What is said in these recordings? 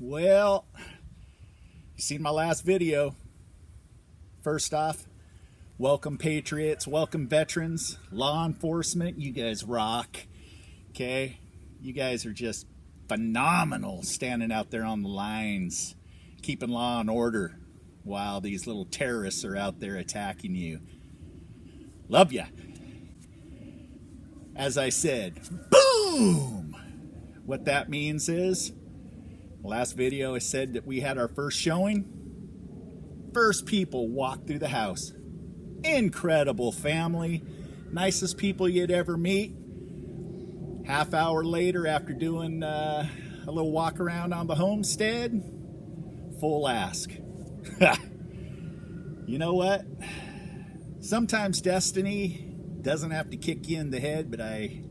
Well, you seen my last video. First off, welcome patriots, welcome veterans, law enforcement. You guys rock. Okay? You guys are just phenomenal standing out there on the lines, keeping law and order while these little terrorists are out there attacking you. Love ya. As I said, boom! What that means is, last video I said that we had our first showing. First people walked through the house. Incredible family. Nicest people you'd ever meet. Half hour later, after doing a little walk around on the homestead, full ask. You know what? Sometimes destiny doesn't have to kick you in the head, but I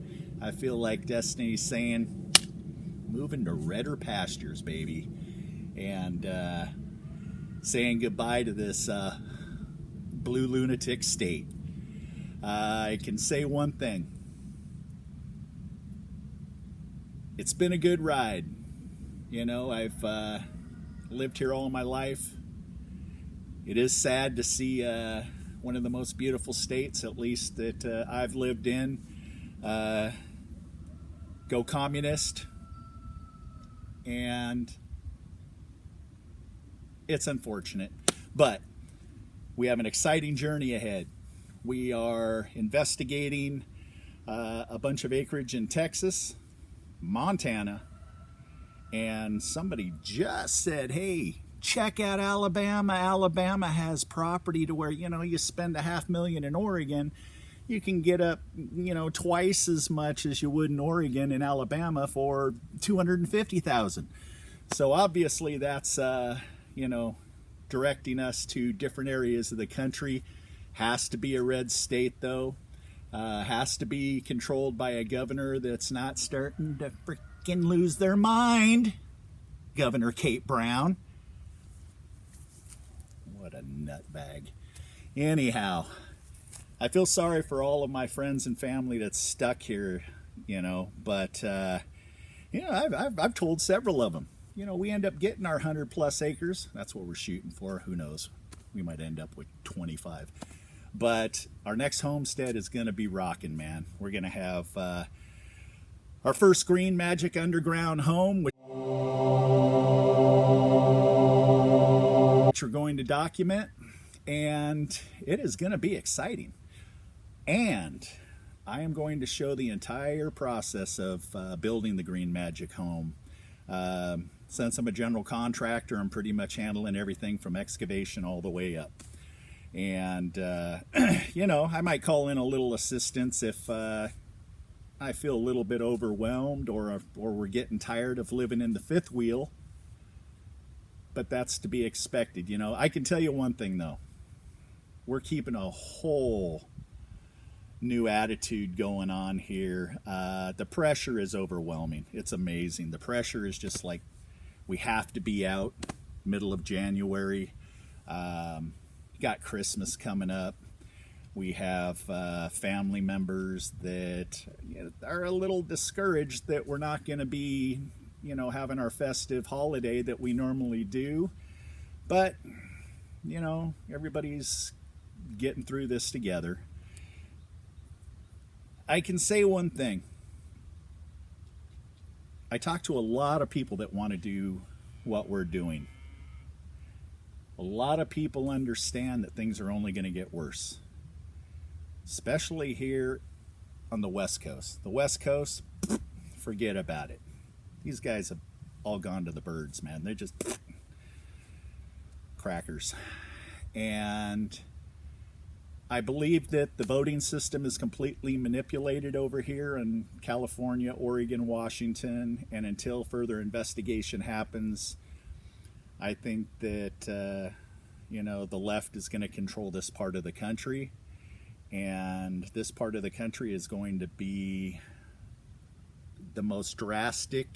feel like destiny's saying, moving to Redder Pastures, baby. And saying goodbye to this blue lunatic state. I can say one thing. It's been a good ride. You know, I've lived here all my life. It is sad to see one of the most beautiful states, at least that I've lived in, go communist. And it's unfortunate, but we have an exciting journey ahead. We are investigating a bunch of acreage in Texas, Montana, and somebody just said, hey, check out Alabama. Alabama has property to where, you know, you spend $500,000 in Oregon, you can get up, you know, twice as much as you would in Oregon in Alabama for $250,000. So obviously that's, you know, directing us to different areas of the country. Has to be a red state, though. Has to be controlled by a governor that's not starting to freaking lose their mind. Governor Kate Brown. What a nutbag. Anyhow, I feel sorry for all of my friends and family that's stuck here, you know, but, you know, I've told several of them. You know, we end up getting our 100+ acres. That's what we're shooting for. Who knows? We might end up with 25. But our next homestead is going to be rocking, man. We're going to have our first Green Magic underground home, which we're going to document. And it is going to be exciting. And I am going to show the entire process of building the Green Magic home. Since I'm a general contractor, I'm pretty much handling everything from excavation all the way up. And, you know, I might call in a little assistance if I feel a little bit overwhelmed or we're getting tired of living in the fifth wheel. But that's to be expected, you know. I can tell you one thing, though. We're keeping a whole new attitude going on here. The pressure is overwhelming. It's amazing. The pressure is just like, we have to be out middle of January. Got Christmas coming up. We have family members that, you know, are a little discouraged that we're not going to be, you know, having our festive holiday that we normally do. But, you know, everybody's getting through this together. I can say one thing. I talk to a lot of people that want to do what we're doing. A lot of people understand that things are only going to get worse. Especially here on the West Coast. The West Coast, forget about it. These guys have all gone to the birds, man. They're just crackers. And I believe that the voting system is completely manipulated over here in California, Oregon, Washington, and until further investigation happens, I think that, you know, the left is going to control this part of the country, and this part of the country is going to be the most drastic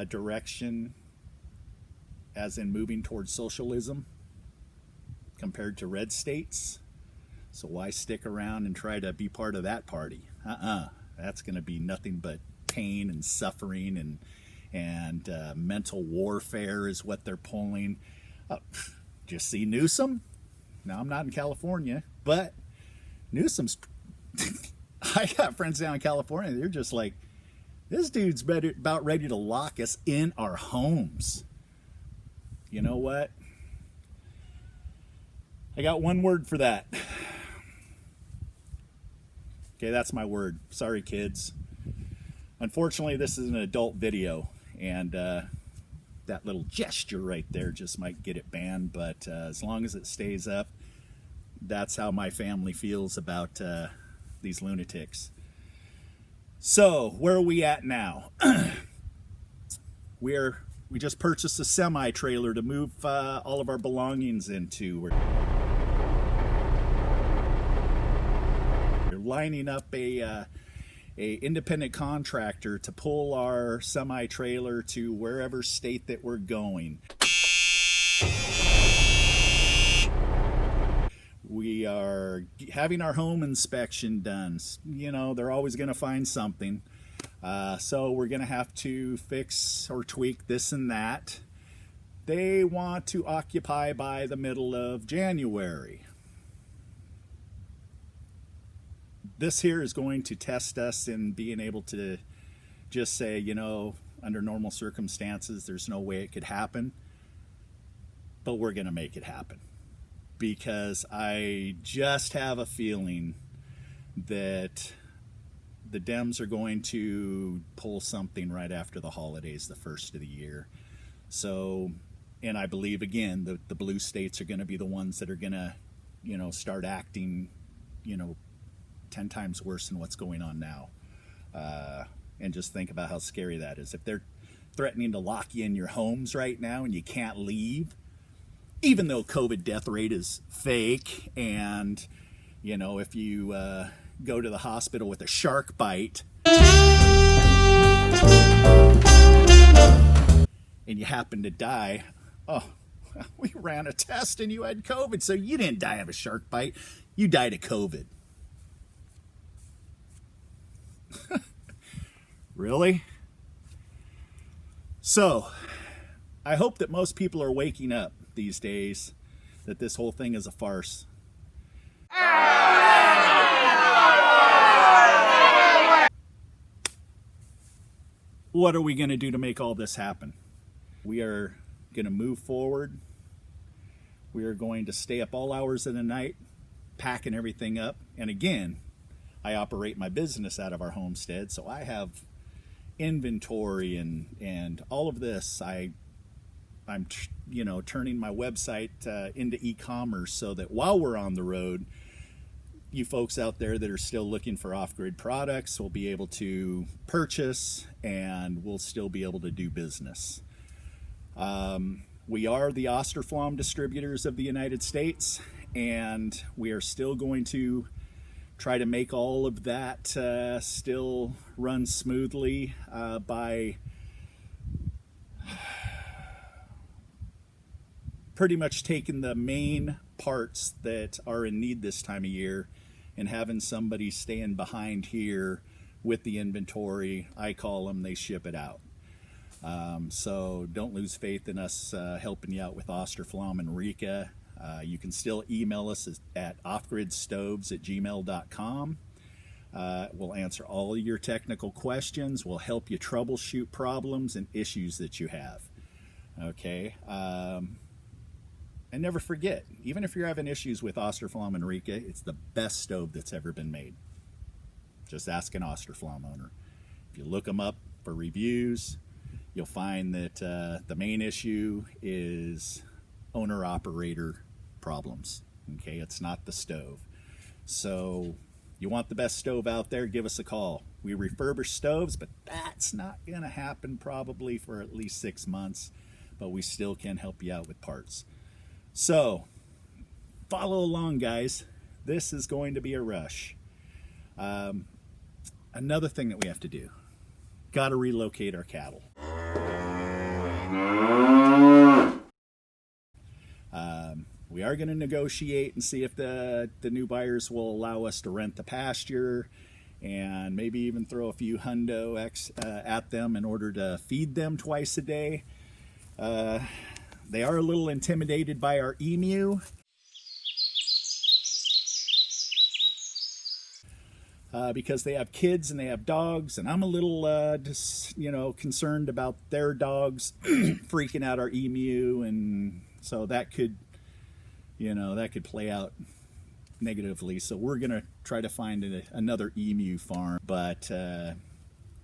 direction, as in moving towards socialism compared to red states. So why stick around and try to be part of that party? That's going to be nothing but pain and suffering and mental warfare is what they're pulling. Just see Newsom. Now, I'm not in California, but Newsom's I got friends down in California, they're just like, this dude's about ready to lock us in our homes. You know what? I got one word for that. Okay, that's my word. Sorry, kids. Unfortunately, this is an adult video, and that little gesture right there just might get it banned, but as long as it stays up, that's how my family feels about these lunatics. So, where are we at now? We just purchased a semi-trailer to move all of our belongings into. We're lining up a independent contractor to pull our semi-trailer to wherever state that we're going. We are having our home inspection done. You know, they're always going to find something. So we're going to have to fix or tweak this and that. They want to occupy by the middle of January. This here is going to test us in being able to just say, you know, under normal circumstances, there's no way it could happen. But we're going to make it happen. Because I just have a feeling that the Dems are going to pull something right after the holidays, the first of the year. So, and I believe, again, the blue states are going to be the ones that are going to, you know, start acting, you know, 10 times worse than what's going on now. And just think about how scary that is. If they're threatening to lock you in your homes right now and you can't leave, even though COVID death rate is fake, and, you know, if you go to the hospital with a shark bite and you happen to die, oh, we ran a test and you had COVID, so you didn't die of a shark bite, you died of COVID. Really? So, I hope that most people are waking up these days that this whole thing is a farce. What are we going to do to make all this happen? We are going to move forward. We are going to stay up all hours of the night, packing everything up. And again, I operate my business out of our homestead, so I have inventory and all of this. I'm you know, turning my website into e-commerce so that while we're on the road, you folks out there that are still looking for off-grid products will be able to purchase, and we'll still be able to do business. We are the Osterflaum distributors of the United States, and we are still going to try to make all of that still run smoothly by pretty much taking the main parts that are in need this time of year and having somebody stand behind here with the inventory. I call them, they ship it out. So don't lose faith in us helping you out with Osterflaum and Rika. You can still email us at offgridstoves@gmail.com. We'll answer all of your technical questions. We'll help you troubleshoot problems and issues that you have. Okay. And never forget, even if you're having issues with Osterflaum and Rika, it's the best stove that's ever been made. Just ask an Osterflaum owner. If you look them up for reviews, you'll find that the main issue is owner-operator problems. Okay, it's not the stove. So you want the best stove out there, give us a call. We refurbish stoves, but that's not going to happen probably for at least 6 months, but we still can help you out with parts. So, follow along, guys. This is going to be a rush. Another thing that we have to do, got to relocate our cattle. We are going to negotiate and see if the new buyers will allow us to rent the pasture and maybe even throw a few hundo at them in order to feed them twice a day. They are a little intimidated by our emu. Because they have kids and they have dogs, and I'm a little just, concerned about their dogs freaking out our emu, and so that could play out negatively. So we're gonna try to find another emu farm. But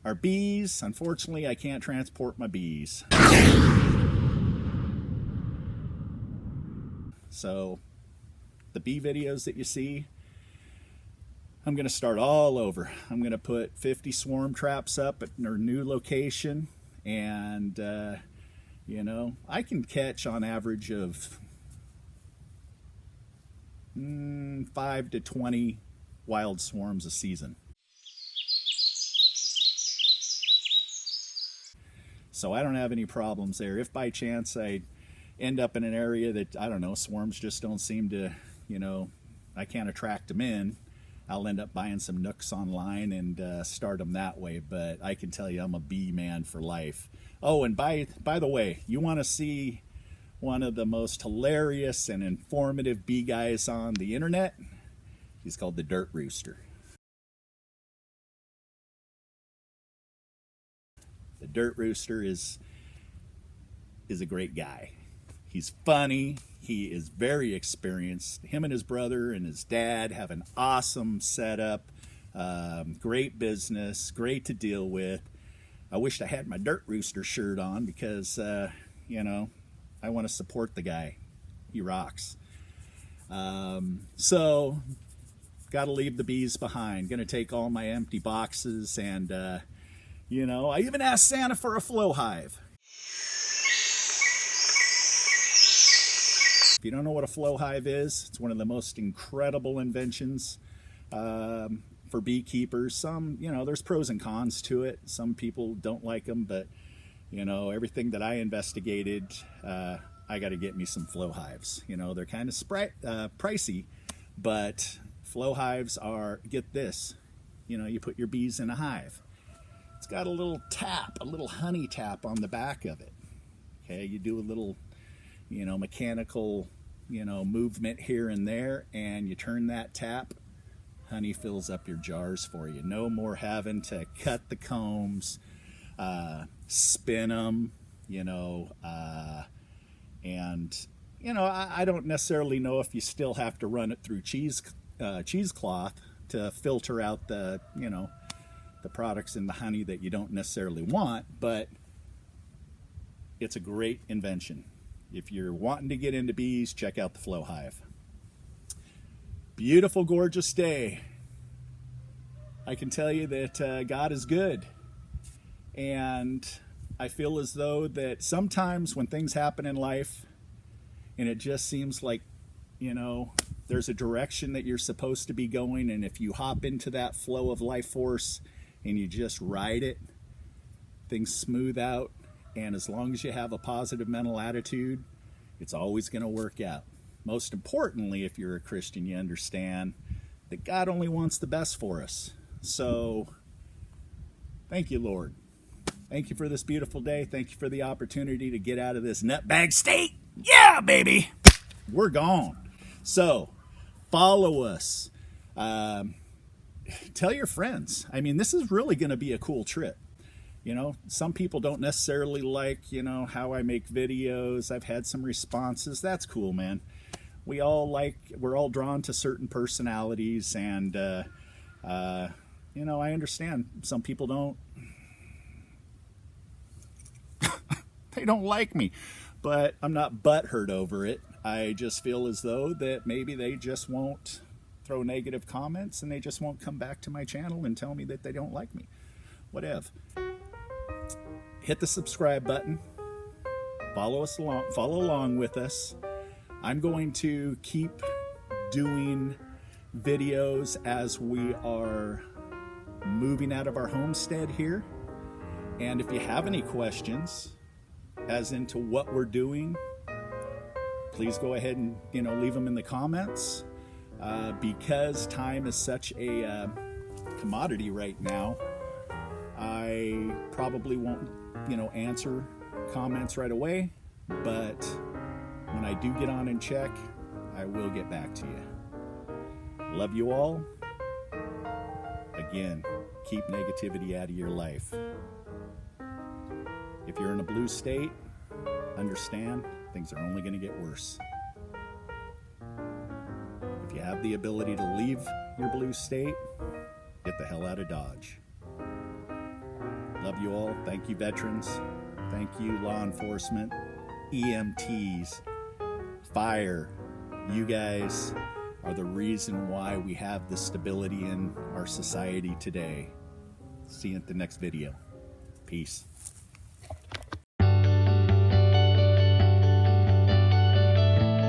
our bees, unfortunately, I can't transport my bees. So the bee videos that you see, I'm going to start all over. I'm going to put 50 swarm traps up at our new location, and I can catch on average of 5 to 20 wild swarms a season. So I don't have any problems there. If by chance I end up in an area that, I don't know, swarms just don't seem to, I can't attract them in, I'll end up buying some nooks online and start them that way. But I can tell you, I'm a bee man for life. Oh, and by the way, you want to see one of the most hilarious and informative bee guys on the internet? He's called the Dirt Rooster. The Dirt Rooster is a great guy. He's funny. He is very experienced. Him and his brother and his dad have an awesome setup. Great business. Great to deal with. I wished I had my Dirt Rooster shirt on because, I want to support the guy. He rocks. So, got to leave the bees behind. Going to take all my empty boxes and, I even asked Santa for a flow hive. If you don't know what a flow hive is, it's one of the most incredible inventions for beekeepers. Some, there's pros and cons to it. Some people don't like them, but, everything that I investigated, I got to get me some flow hives. They're kind of pricey, but flow hives are, get this, you put your bees in a hive. It's got a little tap, a little honey tap on the back of it. Okay, you do a little, mechanical, movement here and there, and you turn that tap, honey fills up your jars for you. No more having to cut the combs, spin them, and, I don't necessarily know if you still have to run it through cheesecloth to filter out the, the products in the honey that you don't necessarily want, but it's a great invention. If you're wanting to get into bees, check out the flow hive. Beautiful, gorgeous day. I can tell you that God is good. And I feel as though that sometimes when things happen in life and it just seems like, there's a direction that you're supposed to be going, and if you hop into that flow of life force and you just ride it, things smooth out. And as long as you have a positive mental attitude, it's always going to work out. Most importantly, if you're a Christian, you understand that God only wants the best for us. So, thank you, Lord. Thank you for this beautiful day. Thank you for the opportunity to get out of this nutbag state. Yeah, baby! We're gone. So, follow us. Tell your friends. I mean, this is really going to be a cool trip. Some people don't necessarily like, how I make videos. I've had some responses. That's cool, man. We're all drawn to certain personalities, and, I understand some people don't, they don't like me, but I'm not butthurt over it. I just feel as though that maybe they just won't throw negative comments, and they just won't come back to my channel and tell me that they don't like me. Whatever. Hit the subscribe button. Follow along with us. I'm going to keep doing videos as we are moving out of our homestead here. And if you have any questions as into what we're doing, please go ahead and leave them in the comments. Because time is such a commodity right now. I probably won't, answer comments right away, but when I do get on and check, I will get back to you. Love you all. Again, keep negativity out of your life. If you're in a blue state, understand things are only going to get worse. If you have the ability to leave your blue state, get the hell out of Dodge. Love you all. Thank you, veterans. Thank you, law enforcement, EMTs, fire. You guys are the reason why we have the stability in our society today. See you at the next video. Peace.